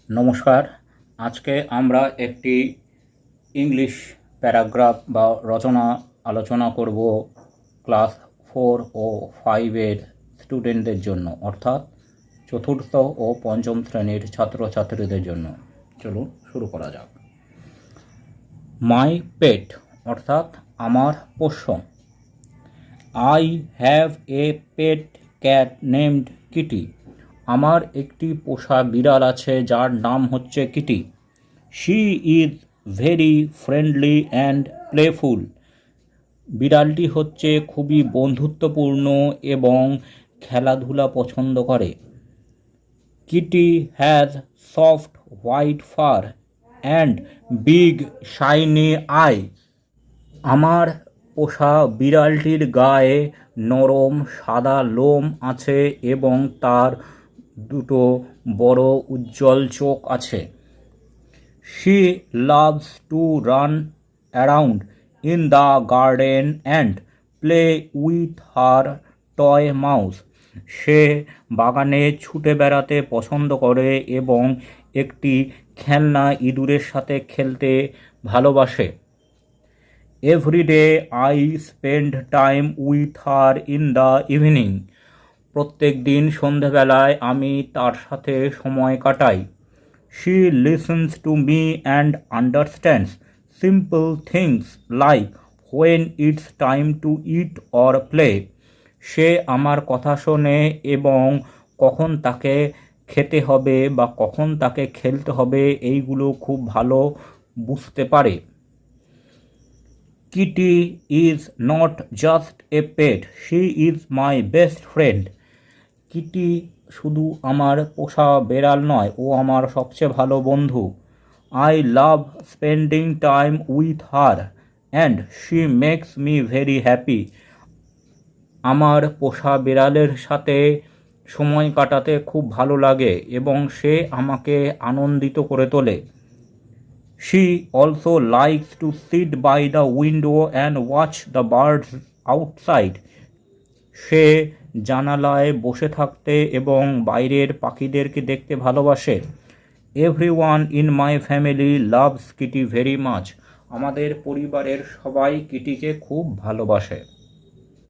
নমস্কার। আজকে আমরা একটি ইংলিশ প্যারাগ্রাফ বা রচনা আলোচনা করব ক্লাস 4 ও 5-এর স্টুডেন্টদের জন্য, অর্থাৎ চতুর্থ ও পঞ্চম শ্রেণীর ছাত্রছাত্রীদের জন্য। চলুন শুরু করা যাক। মাই পেট অর্থাৎ আমার পোষ্য। I have a pet cat named Kitty. আমার একটি পোষা বিড়াল আছে যার নাম হচ্ছে কিটি। She is very friendly and playful. বিড়ালটি হচ্ছে খুবই বন্ধুত্বপূর্ণ এবং খেলাধুলা পছন্দ করে। Kitty has soft white fur and big shiny eye. আমার পোষা বিড়ালটির গায়ে নরম সাদা লোম আছে এবং তার দুটো বড় উজ্জ্বল চোখ আছে। She loves to run around in the garden and play with her toy mouse. সে বাগানে ছুটে বেড়াতে পছন্দ করে এবং একটি খেলনা ইঁদুরের সাথে খেলতে ভালোবাসে। Every day I spend time with her in the evening. প্রত্যেক দিন সন্ধেবেলায় আমি তার সাথে সময় কাটাই। She listens to me and understands simple things like when it's time to eat or play. সে আমার কথা শোনে এবং কখন তাকে খেতে হবে বা কখন তাকে খেলতে হবে এইগুলো খুব ভালো বুঝতে পারে। Kitty is not just a pet, she is my best friend. Kitty শুধু আমার পোষা বেড়াল নয়, ও আমার সবচেয়ে ভালো বন্ধু। I love spending time with her and she makes me very happy. আমার পোষা বিড়ালের সাথে সময় কাটাতে খুব ভালো লাগে এবং সে আমাকে আনন্দিত করে তোলে। She also likes to sit by the window and watch the birds outside. সে জানালায় বসে থাকতে এবং বাইরের পাখিদেরকে দেখতে ভালোবাসে। Everyone in my family loves Kitty very much. আমাদের পরিবারের সবাই কিটিকে খুব ভালোবাসে।